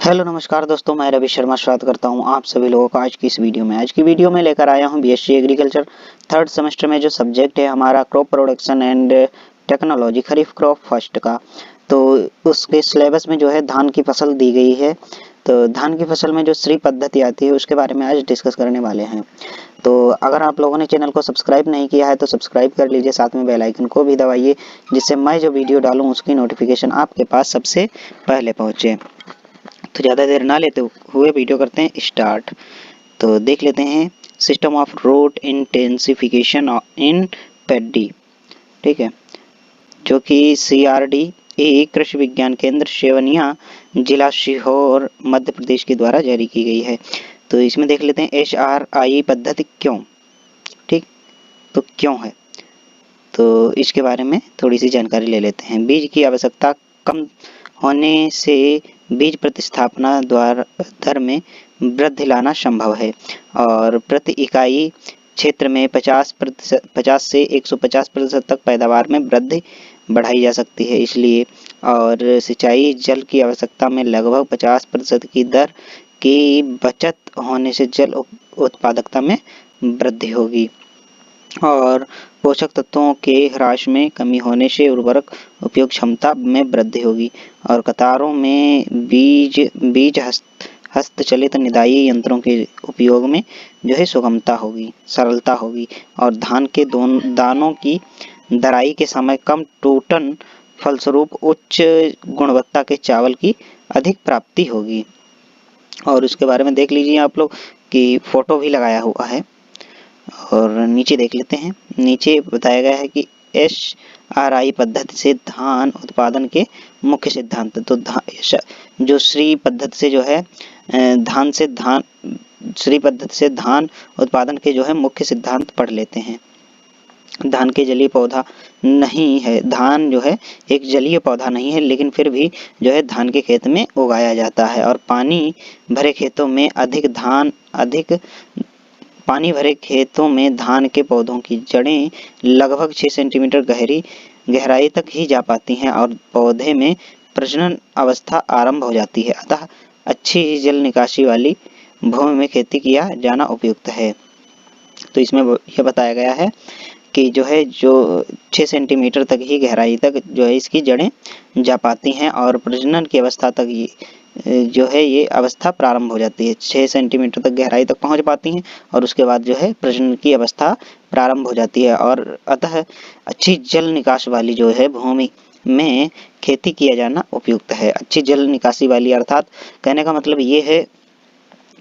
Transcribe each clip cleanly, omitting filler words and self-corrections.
Hello नमस्कार दोस्तों, मैं रवि शर्मा स्वागत करता हूं आप सभी लोगों का आज की इस वीडियो में। आज की वीडियो में लेकर आया हूं बीएससी एग्रीकल्चर थर्ड सेमेस्टर में जो सब्जेक्ट है हमारा crop production and technology, kharif crop first का। तो उसके सिलेबस में जो है धान की फसल दी गई है। तो धान की फसल में जो श्री पद्धति आती है उसके बारे में आज डिस्कस करने वाले हैं। तो अगर आप लोगों ने चैनल को सब्सक्राइब नहीं किया है तो सब्सक्राइब कर लीजिए, साथ में बेल आइकन को भी दबाइए जिससे मैं जो वीडियो डालूं उसकी नोटिफिकेशन आपके पास सबसे पहले पहुंचे। तो ज़्यादा देर ना लेते हुए वीडियो करते हैं स्टार्ट। तो देख लेते हैं system of root intensification in paddy, ठीक है, जो कि CRD कृषि विज्ञान केंद्र सेवनिया, जिला सीहोर, मध्य प्रदेश के द्वारा जारी की गई है। तो इसमें देख लेते हैं SRI पद्धति क्यों, ठीक, तो क्यों है, तो इसके बारे में थोड़ी सी जानकारी ले लेते हैं। बीज की आवश्यकता कम होने से बीज प्रतिस्थापना दर में वृद्धि लाना संभव है और प्रति इकाई क्षेत्र में 50 से 150% तक पैदावार में वृद्धि बढ़ाई जा सकती है। इसलिए और सिंचाई जल की आवश्यकता में लगभग 50% की दर की बचत होने से जल उत्पादकता में वृद्धि होगी और पोषक तत्वों के ह्रास में कमी होने से उर्वरक उपयोग क्षमता में वृद्धि होगी और कतारों में बीज हस्तचलित निदाई यंत्रों के उपयोग में जो है सुगमता होगी, सरलता होगी और धान के दानों की दराई के समय कम टूटन, फलस्वरूप उच्च गुणवत्ता के चावल की अधिक प्राप्ति होगी। और उसके बारे में देख लीजिए आप लोग कि फोटो भी लगाया हुआ है। और नीचे देख लेते हैं, नीचे बताया गया है कि SRI पद्धति से धान उत्पादन के मुख्य सिद्धांत। तो जो श्री पद्धति से जो है श्री पद्धति से धान उत्पादन के जो है मुख्य सिद्धांत पढ़ लेते हैं। धान के जलीय पौधा नहीं है, धान जो है एक जलीय पौधा नहीं है, लेकिन फिर भी जो है धान के खेत में उगाया जाता है और पानी भरे खेतों में धान के पौधों की जड़ें लगभग 6 सेंटीमीटर गहराई तक ही जा पाती हैं और पौधे में प्रजनन अवस्था आरंभ हो जाती है। अतः अच्छी जल निकासी वाली भूमि में खेती किया जाना उपयुक्त है। तो इसमें यह बताया गया है कि जो 6 सेंटीमीटर तक ही गहराई तक जो है इसकी जड़ें जा पाती हैं और प्रजनन की अवस्था तक जो है ये अवस्था प्रारंभ हो जाती है। 6 सेंटीमीटर तक गहराई तक पहुंच पाती हैं और उसके बाद जो है प्रजनन की अवस्था प्रारंभ हो जाती है और अतः अच्छी जल निकास वाली जो है भूमि में खेती किया जाना उपयुक्त है। अच्छी जल निकासी वाली अर्थात कहने का मतलब ये है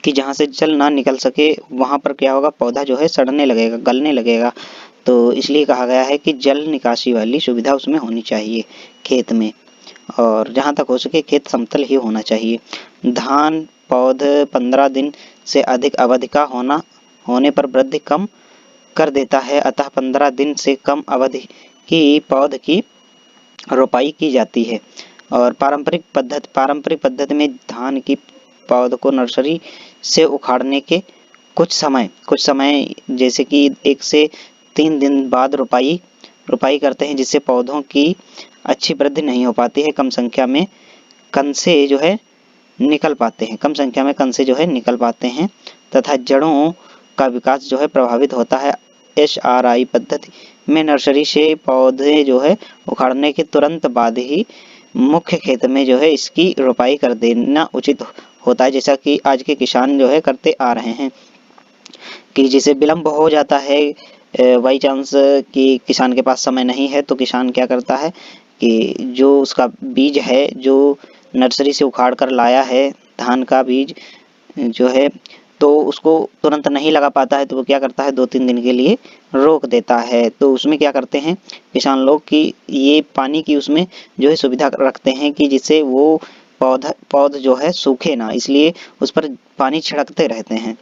कि जहाँ से जल ना निकल सके वहाँ पर क्या होगा, पौधा जो है सड़ने लगेगा, गलने लगेगा। तो इसलिए कहा गया है कि जल निकासी वाली सुविधा उसमें होनी चाहिए खेत में और जहाँ तक हो सके खेत समतल ही होना चाहिए। धान पौध 15 दिन से अधिक अवधि का होने पर वृद्धि कम कर देता है, अतः 15 दिन से कम अवधि की पौध की रोपाई की जाती है। और पारंपरिक पद्धति में धान की पौध को नर्सरी से उखाड़ने के कुछ समय जैसे कि 1 से 3 दिन बाद रोपाई करते हैं, जिससे पौधों की अच्छी वृद्धि नहीं हो पाती है। कम संख्या में कंसे जो है निकल पाते हैं तथा जड़ों का विकास जो है प्रभावित होता है। SRI पद्धति में नर्सरी से पौधे जो है उखाड़ने के तुरंत बाद ही मुख्य खेत में जो है इसकी रोपाई कर देना उचित होता है, जैसा कि आज के किसान जो है करते आ रहे हैं। कि जिसे विलंब हो जाता है बाई चांस कि किसान के पास समय नहीं है तो किसान क्या करता है कि जो उसका बीज है जो नर्सरी से उखाड़ कर लाया है, धान का बीज जो है, तो उसको तुरंत नहीं लगा पाता है तो वो क्या करता है 2-3 दिन के लिए रोक देता है। तो उसमें क्या करते हैं किसान लोग कि ये पानी की उसमें जो है सुविधा रखते हैं कि जिससे वो पौध जो है सूखे ना, इसलिए उस पर पानी छिड़कते रहते हैं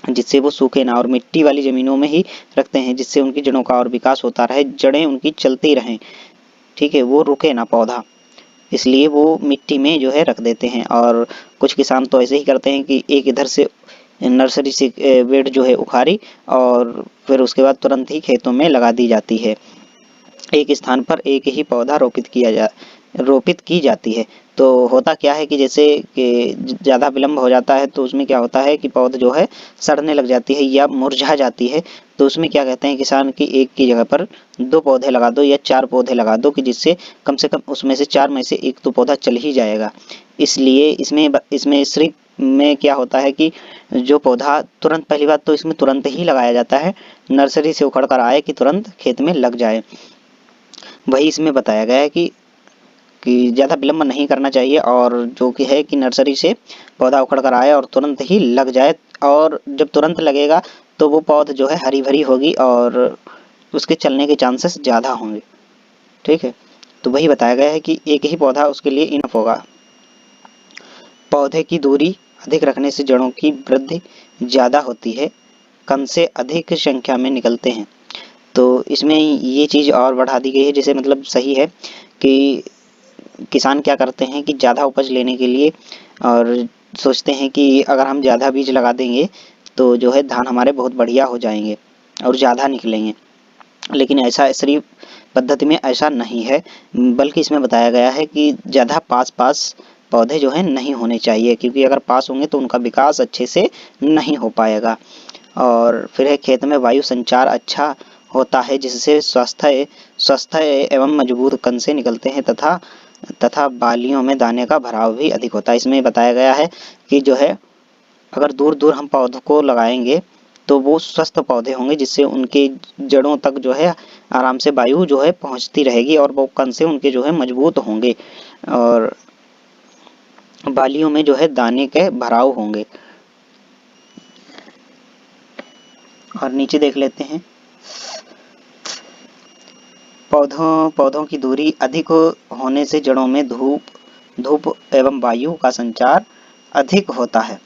जिससे वो सूखे ना और मिट्टी वाली ज़मीनों में ही रखते हैं जिससे उनकी जड़ों का और विकास होता रहे, जड़ें उनकी चलती रहें, ठीक है, वो रुके ना पौधा, इसलिए वो मिट्टी में जो है रख देते हैं। और कुछ किसान तो ऐसे ही करते हैं कि एक इधर से नर्सरी से बेड जो है उखाड़ी और फिर उसके बाद तुरंत ही खेतों में लगा दी जाती है। एक स्थान पर एक ही पौधा रोपित किया रोपित की जाती है। तो होता क्या है कि जैसे कि ज़्यादा विलम्ब हो जाता है तो उसमें क्या होता है कि पौध जो है सड़ने लग जाती है या मुरझा जाती है। तो उसमें क्या कहते हैं किसान की एक की जगह पर 2 पौधे लगा दो या 4 पौधे लगा दो कि जिससे कम से कम उसमें से 4 में से एक तो पौधा चल ही जाएगा। इसलिए इसमें श्रिप में क्या होता है कि जो पौधा तुरंत, पहली बात तो इसमें तुरंत ही लगाया जाता है, नर्सरी से उखड़ कर आए कि तुरंत खेत में लग जाए। वही इसमें बताया गया है कि ज़्यादा विलम्ब नहीं करना चाहिए और जो कि है कि नर्सरी से पौधा उखड़ कर आए और तुरंत ही लग जाए। और जब तुरंत लगेगा तो वो पौध जो है हरी भरी होगी और उसके चलने के चांसेस ज़्यादा होंगे। ठीक है, तो वही बताया गया है कि एक ही पौधा उसके लिए इनफ होगा। पौधे की दूरी अधिक रखने से जड़ों की वृद्धि ज़्यादा होती है, कण से अधिक संख्या में निकलते हैं। तो इसमें ये चीज़ और बढ़ा दी गई है, जैसे मतलब सही है कि किसान क्या करते हैं कि ज़्यादा उपज लेने के लिए और सोचते हैं कि अगर हम ज़्यादा बीज लगा देंगे तो जो है धान हमारे बहुत बढ़िया हो जाएंगे और ज़्यादा निकलेंगे। लेकिन ऐसा श्री पद्धति में ऐसा नहीं है, बल्कि इसमें बताया गया है कि ज़्यादा पास पास पौधे जो है नहीं होने चाहिए, क्योंकि अगर पास होंगे तो उनका विकास अच्छे से नहीं हो पाएगा। और फिर है खेत में वायु संचार अच्छा होता है, जिससे स्वस्थ एवं मजबूत कण से निकलते हैं तथा बालियों में दाने का भराव भी अधिक होता है। इसमें बताया गया है कि जो है अगर दूर दूर हम पौधों को लगाएंगे तो वो स्वस्थ पौधे होंगे, जिससे उनके जड़ों तक जो है आराम से वायु जो है पहुंचती रहेगी और वो कण से उनके जो है मजबूत होंगे और बालियों में जो है दाने के भराव होंगे। और नीचे देख लेते हैं, पौधों की दूरी अधिक होने से जड़ों में धूप एवं वायु का संचार अधिक होता है।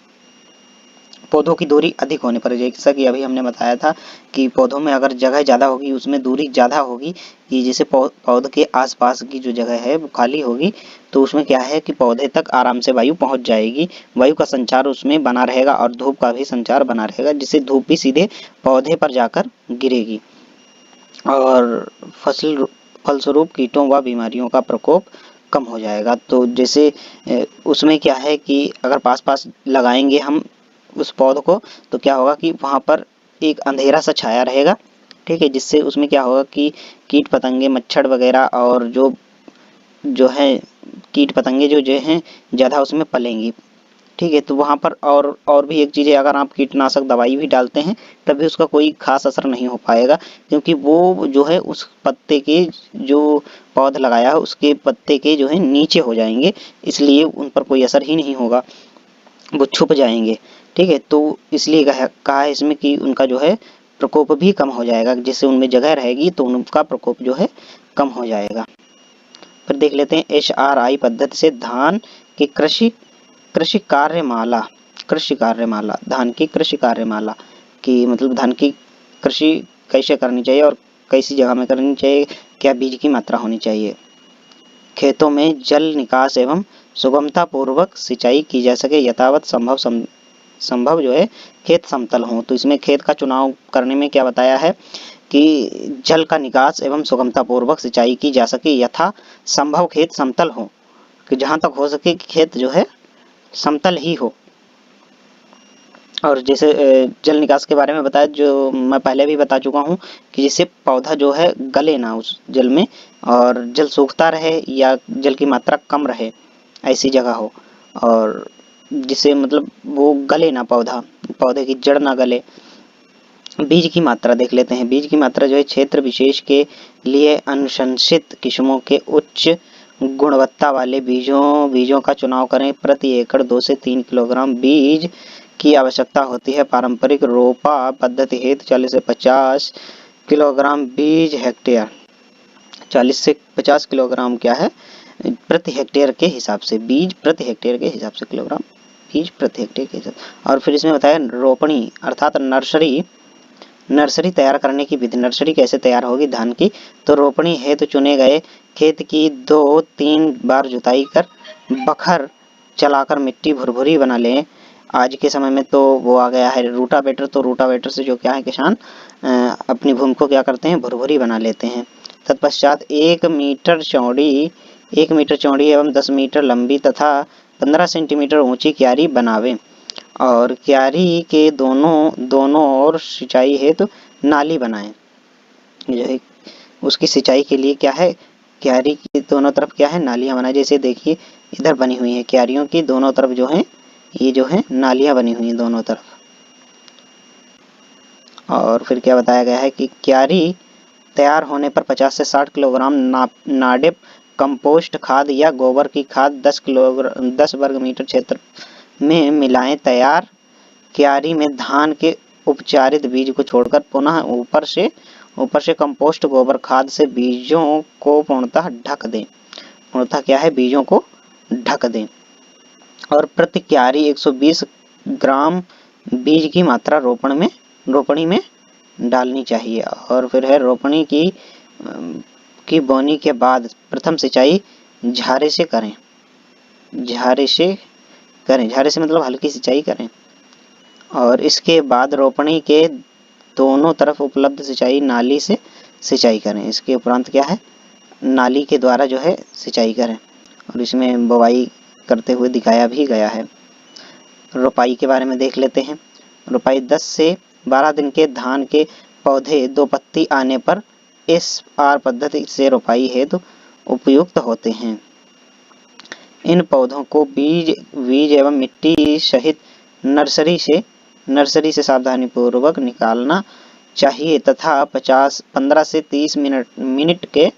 पौधों की दूरी अधिक होने पर, जैसा कि अभी हमने बताया था कि पौधों में अगर जगह ज़्यादा होगी, उसमें दूरी ज़्यादा होगी कि जैसे पौधे के आसपास की जो जगह है वो खाली होगी, तो उसमें क्या है कि पौधे तक आराम से वायु पहुंच जाएगी, वायु का संचार उसमें बना रहेगा और धूप का भी संचार बना रहेगा, जिससे धूप भी सीधे पौधे पर जाकर गिरेगी और फलस्वरूप कीटों व बीमारियों का प्रकोप कम हो जाएगा। तो जैसे उसमें क्या है कि अगर पास पास लगाएंगे हम उस पौध को तो क्या होगा कि वहाँ पर एक अंधेरा सा छाया रहेगा। ठीक है, जिससे उसमें क्या होगा कि कीट पतंगे, मच्छर वगैरह और जो है कीट पतंगे जो हैं ज़्यादा उसमें पलेंगी। ठीक है, तो वहाँ पर और भी एक चीज़ है, अगर आप कीटनाशक दवाई भी डालते हैं तब भी उसका कोई खास असर नहीं हो पाएगा, क्योंकि वो जो है उस पत्ते के जो पौध लगाया है उसके पत्ते के जो है नीचे हो जाएंगे, इसलिए उन पर कोई असर ही नहीं होगा, वो छुप जाएंगे। ठीक है, तो इसलिए कहा है इसमें कि उनका जो है प्रकोप भी कम हो जाएगा, जिससे उनमें जगह रहेगी तो उनका प्रकोप जो है कम हो जाएगा। फिर देख लेते हैं HRI पद्धति से धान की कृषि कार्यमाला धान की कृषि कार्यमाला की मतलब धान की कृषि कैसे करनी चाहिए और कैसी जगह में करनी चाहिए, क्या बीज की मात्रा होनी चाहिए। खेतों में जल निकास एवं सुगमता पूर्वक सिंचाई की जा सके, यथावत संभव जो है खेत समतल हो। तो इसमें खेत का चुनाव करने में क्या बताया है कि जल का निकास एवं सुगमता पूर्वक सिंचाई की जा सके, यथा संभव खेत समतल हो, कि जहां तक हो सके कि खेत जो है समतल ही हो। और जैसे जल निकास के बारे में बताया, जो मैं पहले भी बता चुका हूँ कि जिससे पौधा जो है गले ना उस जल में और जल सूखता रहे या जल की मात्रा कम रहे, ऐसी जगह हो, और जिससे मतलब वो गले ना पौधे की जड़ ना गले। बीज की मात्रा देख लेते हैं, बीज की मात्रा जो है क्षेत्र विशेष के लिए अनुशंसित किस्मों के उच्च गुणवत्ता वाले बीजों का चुनाव करें। प्रति एकड़ 2 से 3 किलोग्राम बीज की आवश्यकता होती है। पारंपरिक रोपा पद्धति हेतु 40 से 50 किलोग्राम बीज हेक्टेयर, 40 से 50 किलोग्राम क्या है प्रति हेक्टेयर के हिसाब से, बीज प्रति हेक्टेयर के हिसाब से, किलोग्राम बीज प्रति हेक्टेयर के हिसाब। और फिर इसमें बताया रोपणी अर्थात नर्सरी तैयार करने की विधि। नर्सरी कैसे तैयार होगी धान की, तो रोपणी हेतु चुने गए खेत की 2-3 बार जुताई कर बखर चलाकर मिट्टी भुरभुरी बना लें। आज के समय में तो वो आ गया है रूटावेटर, तो रूटावेटर से जो क्या है किसान अपनी भूमि को क्या करते हैं भुरभुरी बना लेते हैं। तत्पश्चात 1 मीटर चौड़ी 1 मीटर चौड़ी एवं 10 मीटर लंबी तथा 15 सेंटीमीटर ऊंची क्यारी बनावे और क्यारी के दोनों ओर सिंचाई हेतु नाली बनाएं। जो है उसकी सिंचाई के लिए क्या है, क्यारी की दोनों तरफ क्या है, नालियां बनाए। जैसे देखिए इधर बनी हुई है क्यारियों की दोनों तरफ जो है ये जो है नालियां बनी हुई हैं दोनों तरफ। और फिर क्या बताया गया है कि क्यारी तैयार होने पर 50 से 60 किलोग्राम नाडेप कंपोस्ट खाद या गोबर की खाद 10 वर्ग मीटर क्षेत्र में मिलाएं। तैयार क्यारी में धान के उपचारित बीज को छोड़कर पुनः ऊपर से कंपोस्ट गोबर खाद से बीजों को पूर्णतः ढक दें। पूर्णतः क्या है, बीजों को ढक दें। और प्रति क्यारी 120 ग्राम बीज की मात्रा रोपणी में डालनी चाहिए। और फिर है रोपणी की बोनी के बाद प्रथम सिंचाई झारे से करें। झारे से मतलब हल्की सिंचाई करें। और इसके बाद रोपणी के दोनों तरफ उपलब्ध सिंचाई नाली से सिंचाई करें। इसके उपरांत क्या है, नाली के द्वारा जो है सिंचाई करें। और इसमें बुवाई करते हुए दिखाया भी गया है। रोपाई के बारे में देख लेते हैं। रोपाई 10 से 12 दिन के धान के पौधे 2 पत्ती आने पर SR पद्धति से रोपाई हेतु उपयुक्त होते हैं। इन पौधों को बीज एवं मिट्टी सहित नर्सरी से सावधानी पूर्वक निकालना चाहिए तथा 15 से 30 मिनट के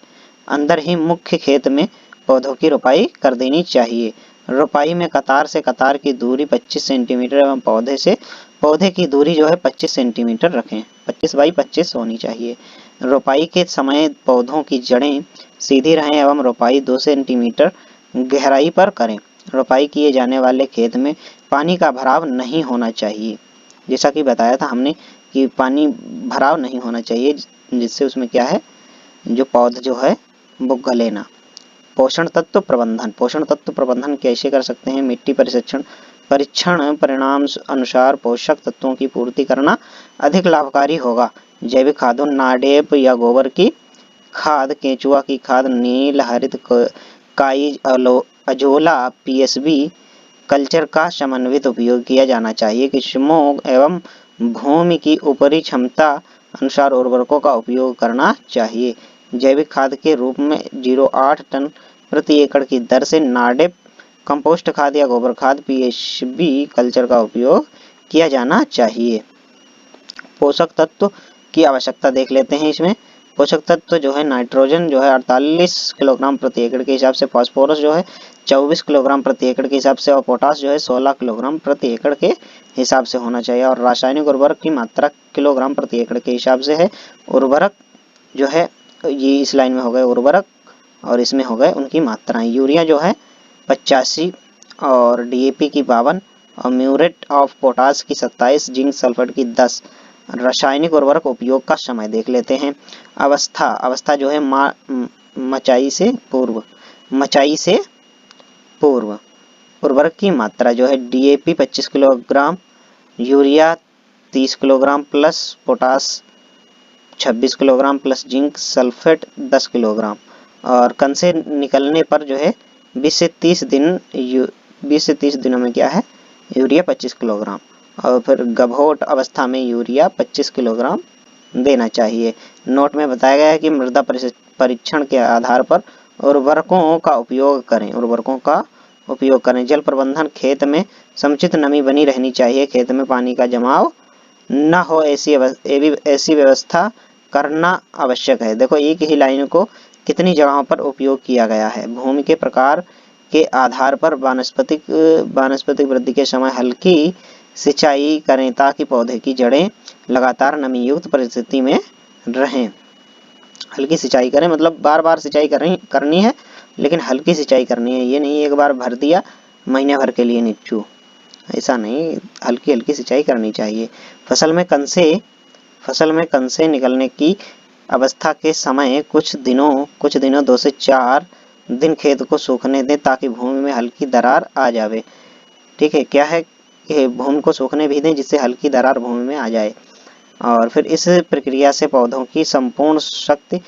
अंदर ही मुख्य खेत में पौधों की रोपाई कर देनी चाहिए। रोपाई में कतार से कतार की दूरी 25 सेंटीमीटर एवं पौधे की दूरी जो है 25 सेंटीमीटर रखें। 25 बाई 25 होनी चाहिए। रोपाई के समय पौधों की जड़ें सीधी रहें एवं रोपाई 2 सेंटीमीटर गहराई पर करें। रोपाई किए जाने वाले खेत में पानी का भराव नहीं होना चाहिए। जैसा कि बताया था हमने कि पानी भराव नहीं होना चाहिए, जिससे उसमें क्या है, जो पौधा जो है वो गले ना। पोषण तत्व प्रबंधन कैसे कर सकते हैं। मिट्टी परीक्षण परिणाम अनुसार पोषक तत्वों की पूर्ति करना अधिक लाभकारी होगा। जैविक खादों नाडेप या गोबर की खाद, केंचुआ की खाद, नील हरित काई अजोला PSB कल्चर का समन्वित उपयोग किया जाना चाहिए। किस्मों एवं भूमि की ऊपरी क्षमता अनुसार उर्वरकों का उपयोग करना चाहिए। जैविक खाद के रूप में 0.8 टन प्रति एकड़ की दर से नाडेप कंपोस्ट खाद या गोबर खाद PSB कल्चर का उपयोग किया जाना चाहिए। पोषक तत्व की आवश्यकता देख लेते हैं। इसमें पोषक तत्व जो है नाइट्रोजन जो है 48 किलोग्राम प्रति एकड़ के हिसाब से, फास्फोरस जो है 24 किलोग्राम प्रति एकड़ के हिसाब से और पोटास जो है 16 किलोग्राम प्रति एकड़ के हिसाब से होना चाहिए। और रासायनिक उर्वरक की मात्रा किलोग्राम प्रति एकड़ के हिसाब से है। उर्वरक जो है ये इस लाइन में हो गए उर्वरक और इसमें हो गए उनकी मात्राएं। यूरिया जो है 85 और DAP की 52 और म्यूरेट ऑफ पोटास की 27, जिंक सल्फेट की 10। रासायनिक उर्वरक उपयोग का समय देख लेते हैं। अवस्था जो है मचाई से पूर्व। उर्वरक की मात्रा जो है DAP 25 kilogram, urea 30 kilogram plus potash 26 kilogram plus zinc sulphate 10 kilogram. और कण से निकलने पर जो है 20 से 30 दिनों में क्या है, यूरिया 25 किलोग्राम। और फिर गभोट अवस्था में यूरिया 25 किलोग्राम देना चाहिए। नोट में बताया गया है कि मृदा परीक्षण के आधार पर उर्वरकों का उपयोग करें। जल प्रबंधन, खेत में समुचित नमी बनी रहनी चाहिए। खेत में पानी का जमाव न हो ऐसी व्यवस्था करना आवश्यक है। देखो एक ही लाइन को कितनी जगहों पर उपयोग किया गया है। भूमि के प्रकार के आधार पर वानस्पतिक वृद्धि के समय हल्की सिंचाई करें ताकि पौधे की जड़ें लगातार नमी युक्त परिस्थिति में रहें। हल्की सिंचाई करें मतलब बार बार सिंचाई करनी है, लेकिन हल्की सिंचाई करनी है। ये नहीं एक बार भर दिया महीने भर के लिए नीचू, ऐसा नहीं, हल्की सिंचाई करनी चाहिए। फसल में कण से निकलने की अवस्था के समय कुछ दिनों 2 से 4 दिन खेत को सूखने दें ताकि भूमि में हल्की दरार आ जावे। ठीक है, क्या है कि भूमि को सूखने भी दें जिससे हल्की दरार भूमि में आ जाए। और फिर इस प्रक्रिया से पौधों की संपूर्ण शक्ति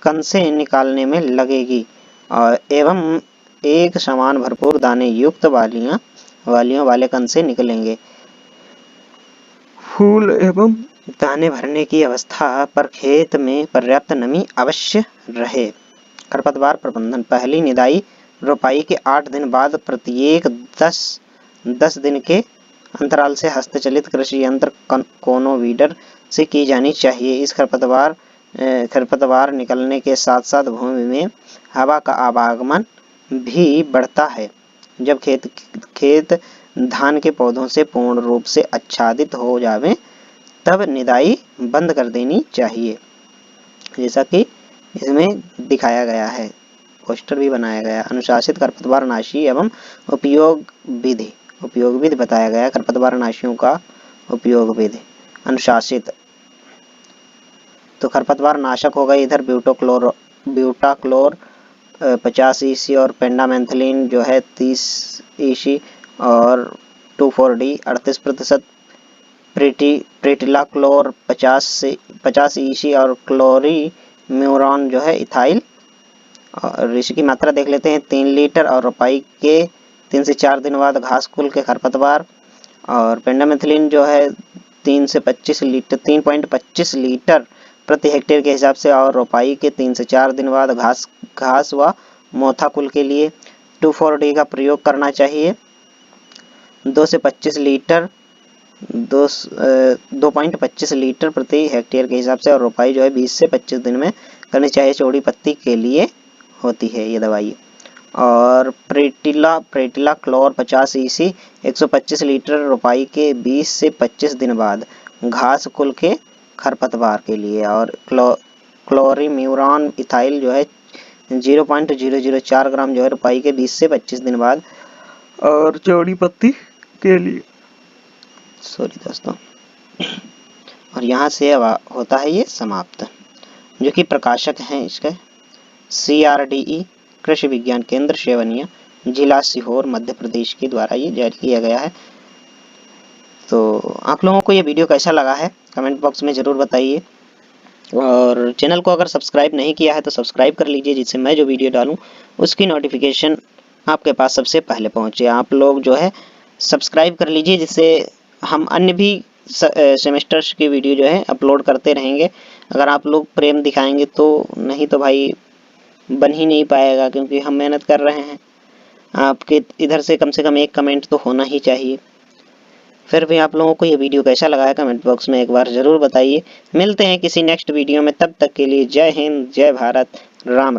कण से निकालने में लगेगी और एवं एक समान भरपूर दाने युक्त वालियों वाले कण से निकलेंगे। फूल एवं दाने भरने की अवस्था पर खेत में पर्याप्त नमी अवश्य रहे। खरपतवार प्रबंधन: पहली निदाई रोपाई के 8 दिन बाद प्रत्येक 10 दिन के अंतराल से हस्तचलित कृषि यंत्र कोनो-वीडर से की जानी चाहिए। इस खरपतवार निकलने के साथ साथ भूमि में हवा का आवागमन भी बढ़ता है। जब खेत धान के पौधों से पूर्ण रूप से आच्छादित हो जावे तब निदाई बंद कर देनी चाहिए, जैसा कि इसमें दिखाया गया है, पोस्टर भी बनाया गया। अनुशासित खरपतवार नाशी एवं उपयोग विधि बताया गया। खरपतवार नाशियों का उपयोग विधि। अनुशासित तो खरपतवार नाशक हो गए इधर ब्यूटाक्लोर 50 EC और पेंडामेथलिन जो है 30 EC और 2,4-D 38%, प्रेटिलाक्लोर 50 EC और क्लोरीम्यूरॉन जो है इथाइल। और इसकी मात्रा देख लेते हैं 3 लीटर। और रोपाई के 3 से 4 दिन बाद घास कुल के खरपतवार। और पेंडामेथलिन जो है 3.25 लीटर प्रति हेक्टेयर के हिसाब से। और रोपाई के 3 से 4 दिन बाद घास व मोथा कुल के लिए 2,4-D का प्रयोग करना चाहिए। 2.25 लीटर प्रति हेक्टेयर के हिसाब से। और रोपाई जो है 20 से 25 दिन में करनी चाहिए। चौड़ी पत्ती के लिए होती है ये दवाई। और प्रेटिलाक्लोर 50 EC 125 लीटर रोपाई के 20 से 25 दिन बाद घास कुल के खरपतवार के लिए। और क्लोरीम्यूरॉन इथाइल जो है 0.004 ग्राम जो है रोपाई के 20 से 25 दिन बाद और चौड़ी पत्ती के लिए। सॉरी दोस्तों। और यहाँ से होता है ये समाप्त, जो कि प्रकाशक हैं इसके CRDE कृषि विज्ञान केंद्र सेवनिया, जिला सीहोर, मध्य प्रदेश के द्वारा ये जारी किया गया है। तो आप लोगों को ये वीडियो कैसा लगा है कमेंट बॉक्स में ज़रूर बताइए। और चैनल को अगर सब्सक्राइब नहीं किया है तो सब्सक्राइब कर लीजिए, जिससे मैं जो वीडियो डालूं उसकी नोटिफिकेशन आपके पास सबसे पहले पहुंचे। आप लोग जो है सब्सक्राइब कर लीजिए, जिससे हम अन्य भी सेमेस्टर्स की वीडियो जो है अपलोड करते रहेंगे। अगर आप लोग प्रेम दिखाएंगे तो, नहीं तो भाई बन ही नहीं पाएगा, क्योंकि हम मेहनत कर रहे हैं। आपके इधर से कम एक कमेंट तो होना ही चाहिए। फिर भी आप लोगों को ये वीडियो कैसा लगा है कमेंट बॉक्स में एक बार ज़रूर बताइए। मिलते हैं किसी नेक्स्ट वीडियो में, तब तक के लिए जय हिंद, जय भारत, राम राम।